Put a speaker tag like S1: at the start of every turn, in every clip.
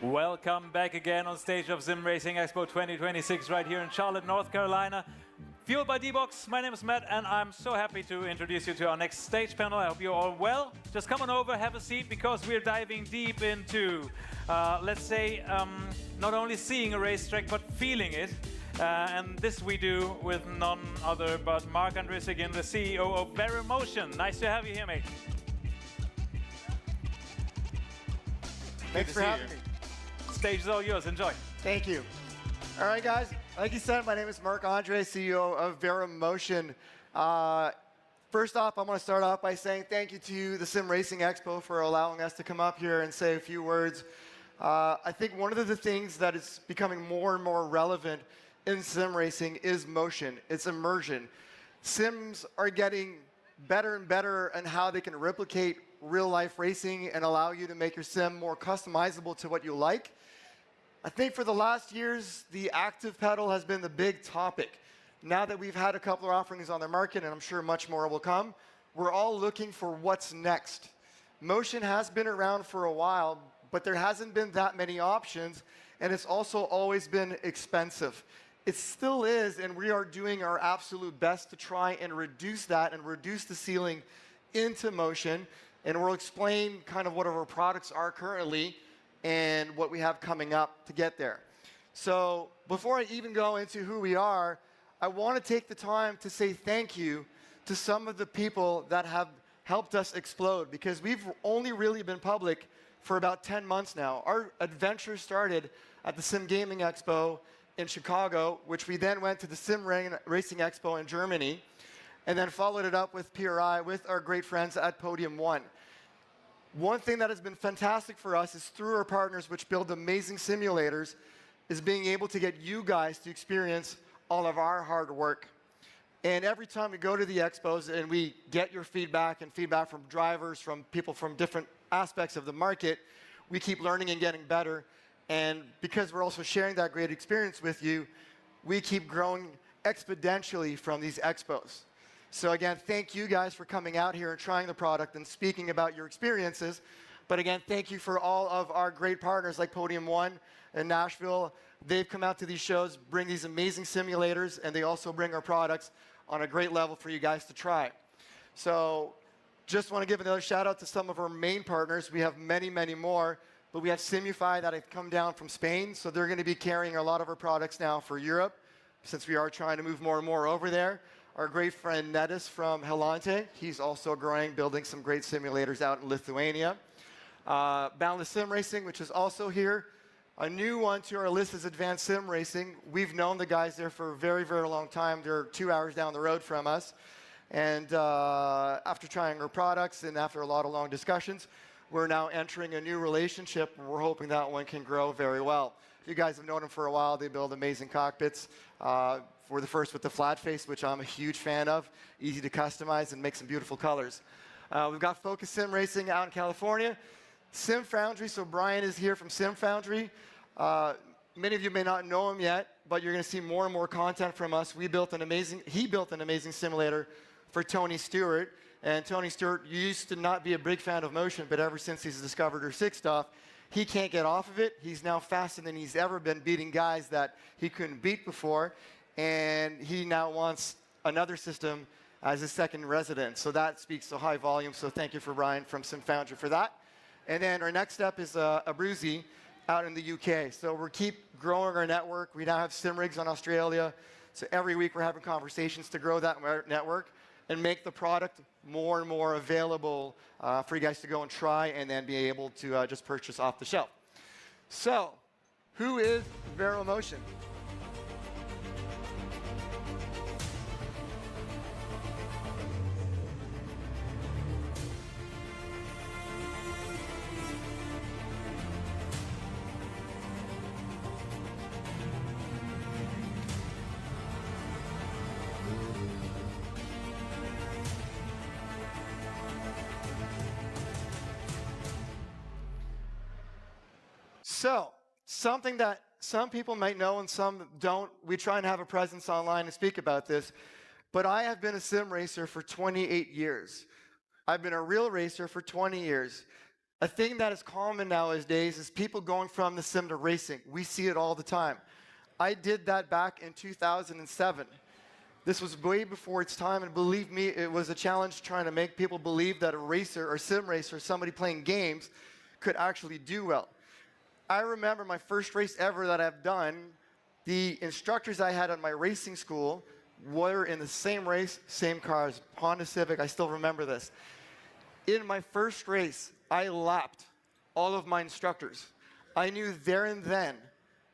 S1: Welcome back again on stage of Sim Racing Expo 2026 right here in Charlotte, North Carolina. Fueled by D-Box, my name is Matt and I'm so happy to introduce you to our next stage panel. I hope you're all well. Just come on over, have a seat, because we're diving deep into, let's say, not only seeing a racetrack but feeling it. And this we do with none other but Marc-Andre Seguin, the CEO of Vero Motion. Nice to have you here, mate.
S2: Thanks for having me.
S1: Stage is all yours. Enjoy.
S2: Thank you. All right, guys. Like you said, my name is Marc-Andre, CEO of Vero Motion. First off, I want to start off by saying thank you to the Sim Racing Expo for allowing us to come up here and say a few words. I think one of the things that is becoming more and more relevant in sim racing is motion. It's immersion. Sims are getting better and better in how they can replicate real-life racing and allow you to make your sim more customizable to what you like. I think for the last years, the active pedal has been the big topic. Now that we've had a couple of offerings on the market, and I'm sure much more will come, we're all looking for what's next. Motion has been around for a while, but there hasn't been that many options, and it's also always been expensive. It still is, and we are doing our absolute best to try and reduce that and reduce the ceiling into motion, and we'll explain kind of what our products are currently and what we have coming up to get there. So before I even go into who we are, I want to take the time to say thank you to some of the people that have helped us explode, because we've only really been public for about 10 months now. Our adventure started at the Sim Gaming Expo in Chicago, which we then went to the Sim Racing Expo in Germany, and then followed it up with PRI with our great friends at Podium One. One thing that has been fantastic for us is through our partners, which build amazing simulators, is being able to get you guys to experience all of our hard work. And every time we go to the expos and we get your feedback and feedback from drivers, from people from different aspects of the market, we keep learning and getting better. And because we're also sharing that great experience with you, we keep growing exponentially from these expos. So again, thank you guys for coming out here and trying the product and speaking about your experiences. But again, thank you for all of our great partners like Podium One in Nashville. They've come out to these shows, bring these amazing simulators, and they also bring our products on a great level for you guys to try. So just want to give another shout out to some of our main partners. We have many, many more, but we have Simufy that have come down from Spain. So they're going to be carrying a lot of our products now for Europe, since we are trying to move more and more over there. Our great friend Netis from Helante, he's also growing, building some great simulators out in Lithuania. Boundless Sim Racing, which is also here. A new one to our list is Advanced Sim Racing. We've known the guys there for a very, very long time. They're 2 hours down the road from us. And after trying our products and after a lot of long discussions, we're now entering a new relationship, and we're hoping that one can grow very well. You guys have known them for a while. They build amazing cockpits. We're the first with the flat face, which I'm a huge fan of. Easy to customize and make some beautiful colors. We've got Focus Sim Racing out in California. Sim Foundry, so Brian is here from Sim Foundry. Many of you may not know him yet, but you're going to see more and more content from us. He built an amazing simulator for Tony Stewart. And Tony Stewart used to not be a big fan of motion, but ever since he's discovered our 6 stuff, he can't get off of it. He's now faster than he's ever been, beating guys that he couldn't beat before. And he now wants another system as his second resident. So that speaks to high volume. So thank you for Brian from Sim Foundry for that. And then our next step is Abruzzi out in the UK. So we'll keep growing our network. We now have sim rigs on Australia. So every week we're having conversations to grow that network and make the product more and more available for you guys to go and try and then be able to just purchase off the shelf. So who is Vero Motion? So, something that some people might know and some don't, we try and have a presence online and speak about this, but I have been a sim racer for 28 years. I've been a real racer for 20 years. A thing that is common nowadays is people going from the sim to racing. We see it all the time. I did that back in 2007. This was way before its time, and believe me, it was a challenge trying to make people believe that a racer or sim racer, somebody playing games, could actually do well. I remember my first race ever that I've done, the instructors I had at my racing school were in the same race, same cars, Honda Civic, I still remember this. In my first race, I lapped all of my instructors. I knew there and then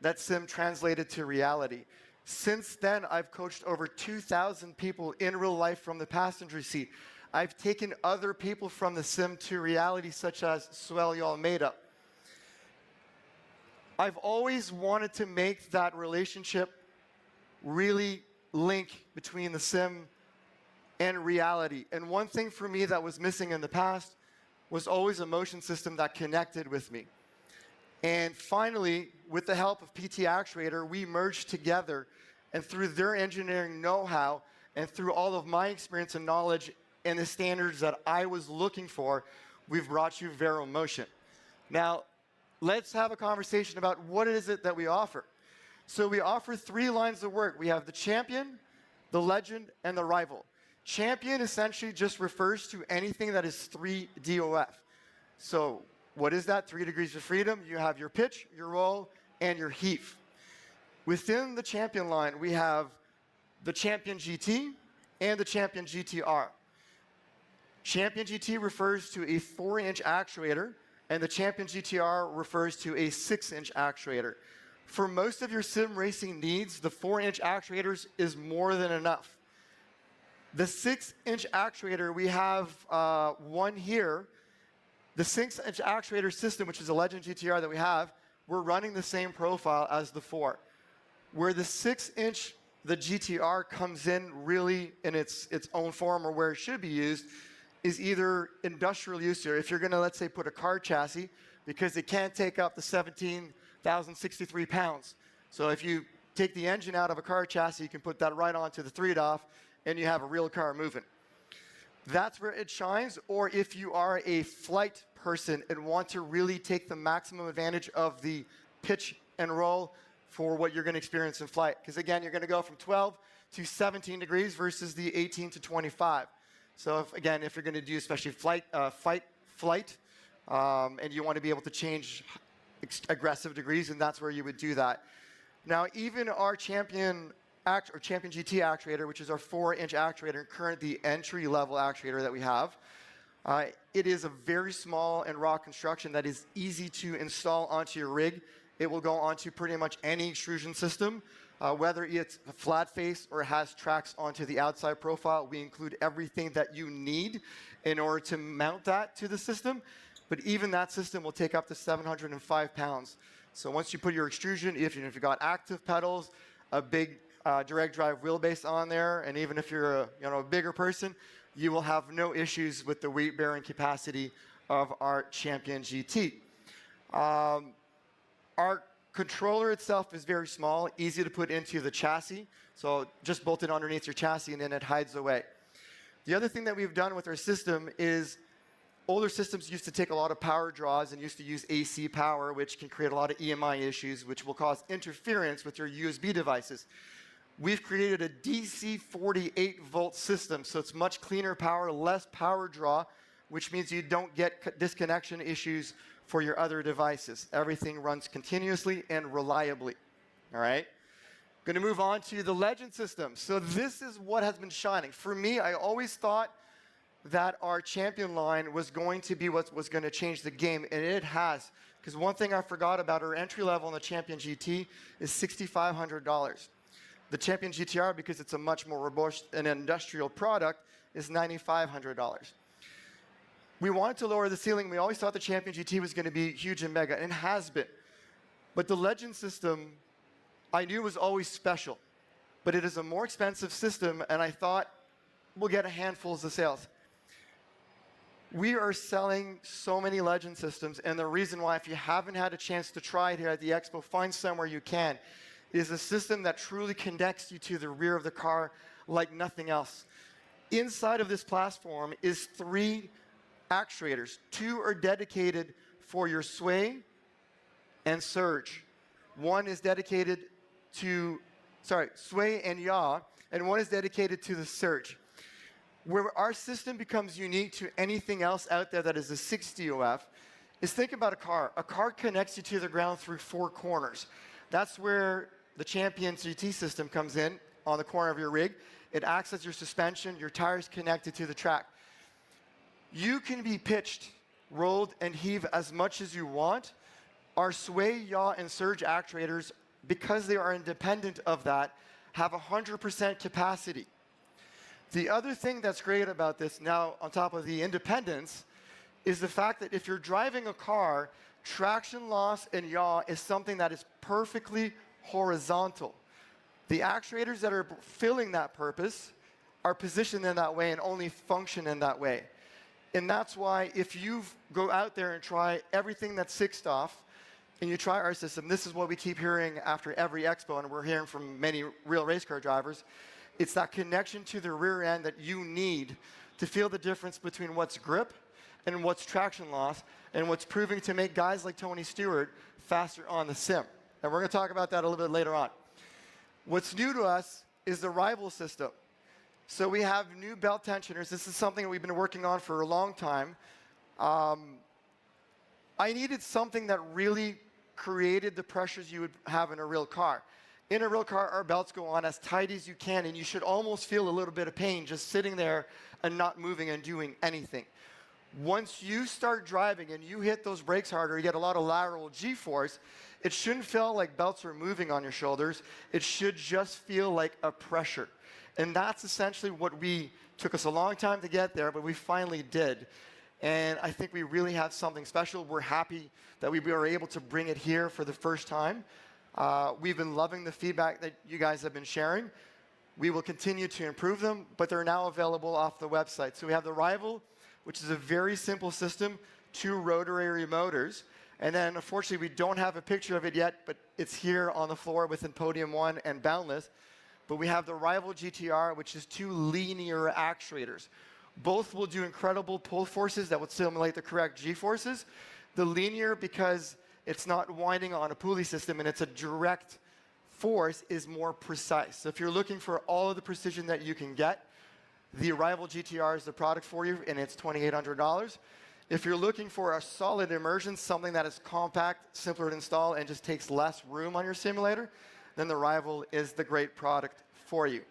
S2: that sim translated to reality. Since then, I've coached over 2,000 people in real life from the passenger seat. I've taken other people from the sim to reality, such as Sueli Almeida. I've always wanted to make that relationship really link between the sim and reality. And one thing for me that was missing in the past was always a motion system that connected with me. And finally, with the help of PT Actuator, we merged together, and through their engineering know-how and through all of my experience and knowledge and the standards that I was looking for, we've brought you Vero Motion. Now, let's have a conversation about what is it that we offer. So we offer 3 lines of work. We have the champion, the legend, and the rival. Champion essentially just refers to anything that is 3 DOF. So what is that? 3 degrees of freedom. You have your pitch, your roll, and your heave. Within the champion line, we have the Champion GT and the Champion GTR. Champion GT refers to a 4-inch actuator, and the Champion GTR refers to a 6-inch actuator. For most of your sim racing needs, the 4-inch actuators is more than enough. The 6-inch actuator, we have one here. The 6-inch actuator system, which is a Legend GTR that we have, we're running the same profile as the 4. Where the 6-inch, the GTR comes in really in its own form, or where it should be used, is either industrial use, or if you're going to, let's say, put a car chassis, because it can't take up the 17,063 pounds. So if you take the engine out of a car chassis, you can put that right onto the 3DOF, and you have a real car moving. That's where it shines. Or if you are a flight person and want to really take the maximum advantage of the pitch and roll for what you're going to experience in flight. Because again, you're going to go from 12 to 17 degrees versus the 18 to 25. So if you're going to do especially flight, and you want to be able to change aggressive degrees, and that's where you would do that. Now, even our Champion GT actuator, which is our 4-inch actuator, currently the entry-level actuator that we have, it is a very small and raw construction that is easy to install onto your rig. It will go onto pretty much any extrusion system, whether it's a flat face or has tracks onto the outside profile. We include everything that you need in order to mount that to the system. But even that system will take up to 705 pounds. So once you put your extrusion, if you've got active pedals, a big direct drive wheelbase on there, and even if you're a bigger person, you will have no issues with the weight bearing capacity of our Champion GT. Our controller itself is very small, easy to put into the chassis. So just bolt it underneath your chassis and then it hides away. The other thing that we've done with our system is older systems used to take a lot of power draws and used to use AC power, which can create a lot of EMI issues, which will cause interference with your USB devices. We've created a DC 48-volt system, so it's much cleaner power, less power draw, which means you don't get disconnection issues for your other devices. Everything runs continuously and reliably. All right? Going to move on to the Legend system. So this is what has been shining. For me, I always thought that our Champion line was going to be what was going to change the game, and it has. Because one thing I forgot about our entry level in the Champion GT is $6,500. The Champion GTR, because it's a much more robust and industrial product, is $9,500. We wanted to lower the ceiling. We always thought the Champion GT was going to be huge and mega, and it has been. But the Legend system, I knew was always special. But it is a more expensive system, and I thought we'll get a handful of sales. We are selling so many Legend systems, and the reason why, if you haven't had a chance to try it here at the Expo, find somewhere you can, is a system that truly connects you to the rear of the car like nothing else. Inside of this platform is 3 actuators. 2 are dedicated for your sway and surge. 1 is dedicated to, sway and yaw, and 1 is dedicated to the surge. Where our system becomes unique to anything else out there that is a 6 DOF is think about a car. A car connects you to the ground through 4 corners. That's where the Champion GT system comes in on the corner of your rig. It acts as your suspension, your tires connected to the track. You can be pitched, rolled, and heave as much as you want. Our sway, yaw, and surge actuators, because they are independent of that, have 100% capacity. The other thing that's great about this now, on top of the independence, is the fact that if you're driving a car, traction loss and yaw is something that is perfectly horizontal. The actuators that are filling that purpose are positioned in that way and only function in that way. And that's why if you go out there and try everything that's 6 off, and you try our system, this is what we keep hearing after every expo, and we're hearing from many real race car drivers. It's that connection to the rear end that you need to feel the difference between what's grip and what's traction loss, and what's proving to make guys like Tony Stewart faster on the sim. And we're going to talk about that a little bit later on. What's new to us is the rival system. So we have new belt tensioners. This is something that we've been working on for a long time. I needed something that really created the pressures you would have in a real car. In a real car, our belts go on as tight as you can, and you should almost feel a little bit of pain just sitting there and not moving and doing anything. Once you start driving and you hit those brakes harder, you get a lot of lateral G-force, it shouldn't feel like belts are moving on your shoulders. It should just feel like a pressure. And that's essentially what took us a long time to get there, but we finally did. And I think we really have something special. We're happy that we were able to bring it here for the first time. We've been loving the feedback that you guys have been sharing. We will continue to improve them, but they're now available off the website. So we have the Rival, which is a very simple system, 2 rotary motors. And then, unfortunately, we don't have a picture of it yet, but it's here on the floor within Podium 1 and Boundless. But we have the Rival GTR, which is 2 linear actuators. Both will do incredible pull forces that would simulate the correct G-forces. The linear, because it's not winding on a pulley system and it's a direct force, is more precise. So if you're looking for all of the precision that you can get, the Rival GTR is the product for you, and it's $2,800. If you're looking for a solid immersion, something that is compact, simpler to install, and just takes less room on your simulator, then the Rival is the great product for you.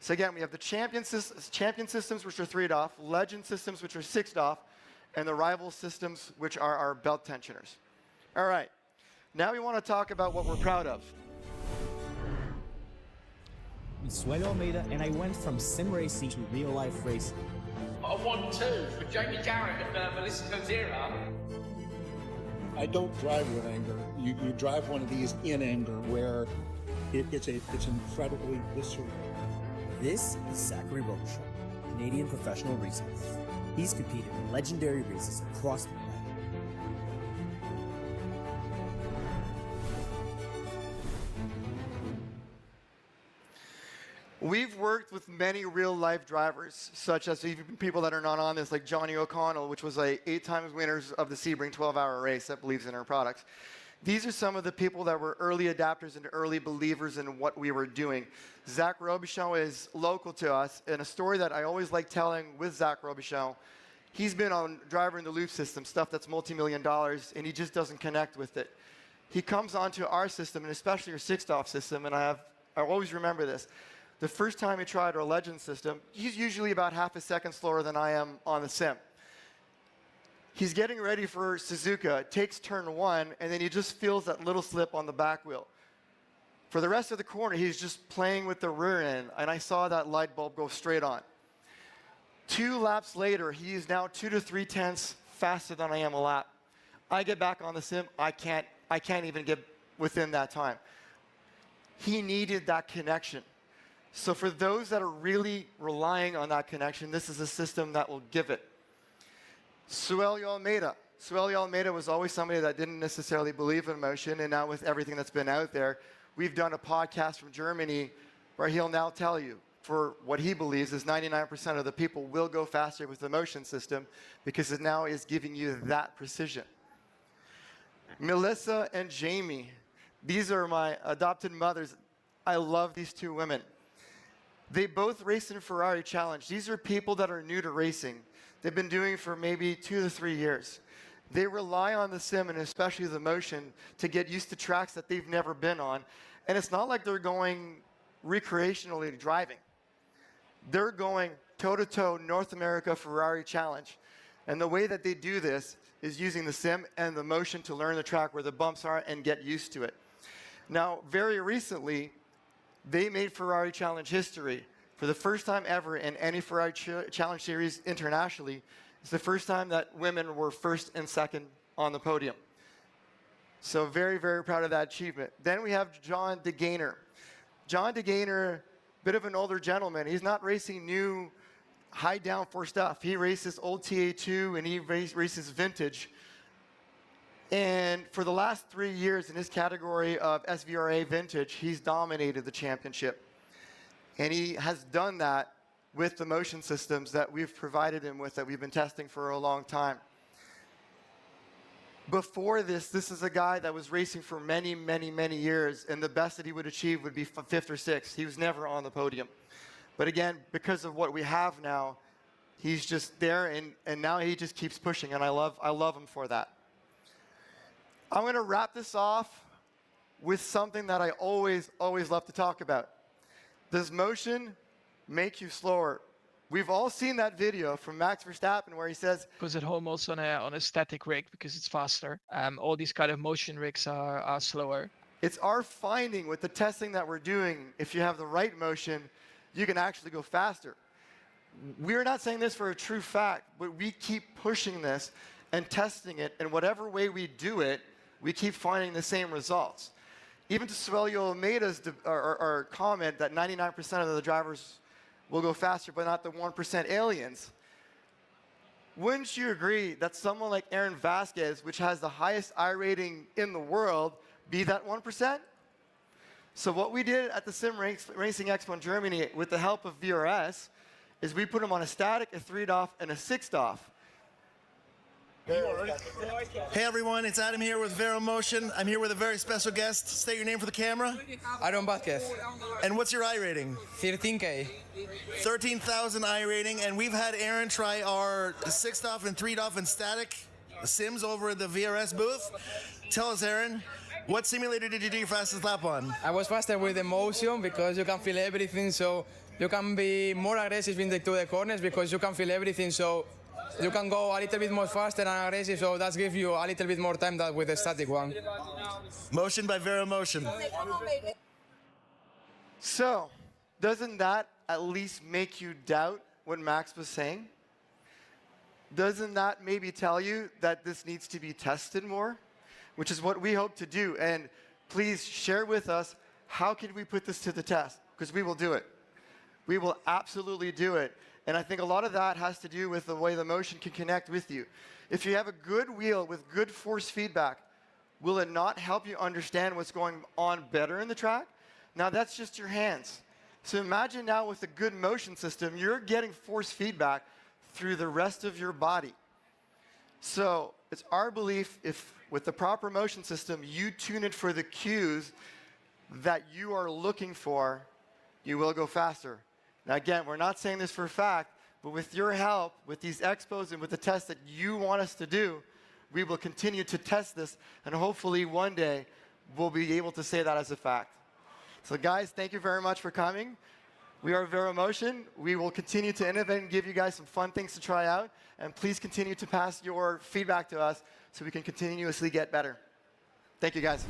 S2: So again, we have the Champion systems, which are 3 off, Legend systems, which are 6 off, and the Rival systems, which are our belt tensioners. All right, now we want to talk about what we're proud of.
S3: I'm Suelo Almeida, and I went from sim racing to real-life racing.
S4: A 1-2 for Jamie Garrett and Melissa Kozira.
S5: I don't drive with anger. You drive one of these in anger, where it's incredibly visceral.
S3: This is Zachary Roche, Canadian professional racer. He's competed in legendary races across the planet.
S2: We've worked with many real-life drivers, such as even people that are not on this, like Johnny O'Connell, which was 8 times winners of the Sebring 12-hour race that believes in our products. These are some of the people that were early adapters and early believers in what we were doing. Zach Robichon is local to us, and a story that I always like telling with Zach Robichon, he's been on driver in the loop system, stuff that's multi-million dollars, and he just doesn't connect with it. He comes onto our system, and especially our 6-off system, and I always remember this. The first time he tried our Legend system, he's usually about half a second slower than I am on the sim. He's getting ready for Suzuka, takes turn 1, and then he just feels that little slip on the back wheel. For the rest of the corner, he's just playing with the rear end, and I saw that light bulb go straight on. 2 laps later, he is now 2 to 3 tenths faster than I am a lap. I get back on the sim, I can't even get within that time. He needed that connection. So for those that are really relying on that connection, this is a system that will give it. Suelio Almeida. Suelio Almeida was always somebody that didn't necessarily believe in motion, and now with everything that's been out there, we've done a podcast from Germany where he'll now tell you, for what he believes is 99% of the people will go faster with the motion system because it now is giving you that precision. Melissa and Jamie, these are my adopted mothers. I love these two women. They both race in Ferrari Challenge. These are people that are new to racing. They've been doing it for maybe 2 to 3 years. They rely on the sim and especially the motion to get used to tracks that they've never been on. And it's not like they're going recreationally driving. They're going toe-to-toe North America Ferrari Challenge. And the way that they do this is using the sim and the motion to learn the track where the bumps are and get used to it. Now, very recently, they made Ferrari Challenge history. For the first time ever in any Ferrari Challenge series internationally, it's the first time that women were first and second on the podium. So very, very proud of that achievement. Then we have John DeGainer. John DeGainer, bit of an older gentleman. He's not racing new high downforce stuff. He races old TA2 and he races vintage. And for the last 3 years in his category of SVRA vintage, he's dominated the championship. And he has done that with the motion systems that we've provided him with, that we've been testing for a long time. Before this is a guy that was racing for many, many, many years, and the best that he would achieve would be 5th or 6th. He was never on the podium. But again, because of what we have now, he's just there, and now he just keeps pushing, and I love him for that. I'm going to wrap this off with something that I always love to talk about. Does motion make you slower? We've all seen that video from Max Verstappen where he says,
S6: goes at home also on a static rig because it's faster. All these kind of motion rigs are slower.
S2: it's our finding with the testing that we're doing, if you have the right motion, you can actually go faster. We're not saying this for a true fact, but we keep pushing this and testing it, and whatever way we do it, we keep finding the same results. Even to Suelio Almeida's comment that 99% of the drivers will go faster, but not the 1% aliens. Wouldn't you agree that someone like Aaron Vasquez, which has the highest I rating in the world, be that 1%? So what we did at the Sim Racing Expo in Germany with the help of VRS is we put him on a static, a 3-off, and a 6-off.
S7: Hey everyone, it's Adam here with Vero Motion. I'm here with a very special guest. State your name for the camera.
S8: Aaron Vasquez.
S7: And what's your I rating?
S8: 13K.
S7: 13,000 I rating, and we've had Aaron try our 6-off and 3-off and static sims over at the VRS booth. Tell us, Aaron, what simulator did you do your fastest lap on?
S8: I was faster with the motion because you can feel everything, so you can be more aggressive in the corners because you can feel everything, so you can go a little bit more faster and aggressive, so that gives you a little bit more time than with the static one.
S7: Motion by Vero Motion.
S2: So, doesn't that at least make you doubt what Max was saying? Doesn't that maybe tell you that this needs to be tested more? Which is what we hope to do. And please share with us, how can we put this to the test? Because we will do it. We will absolutely do it. And I think a lot of that has to do with the way the motion can connect with you. If you have a good wheel with good force feedback, will it not help you understand what's going on better in the track? Now that's just your hands. So imagine now with a good motion system, you're getting force feedback through the rest of your body. So it's our belief, if with the proper motion system, you tune it for the cues that you are looking for, you will go faster. Now again, we're not saying this for a fact, but with your help, with these expos and with the tests that you want us to do, we will continue to test this, and hopefully one day we'll be able to say that as a fact. So guys, thank you very much for coming. We are Vero Motion. We will continue to innovate and give you guys some fun things to try out, and please continue to pass your feedback to us so we can continuously get better. Thank you guys.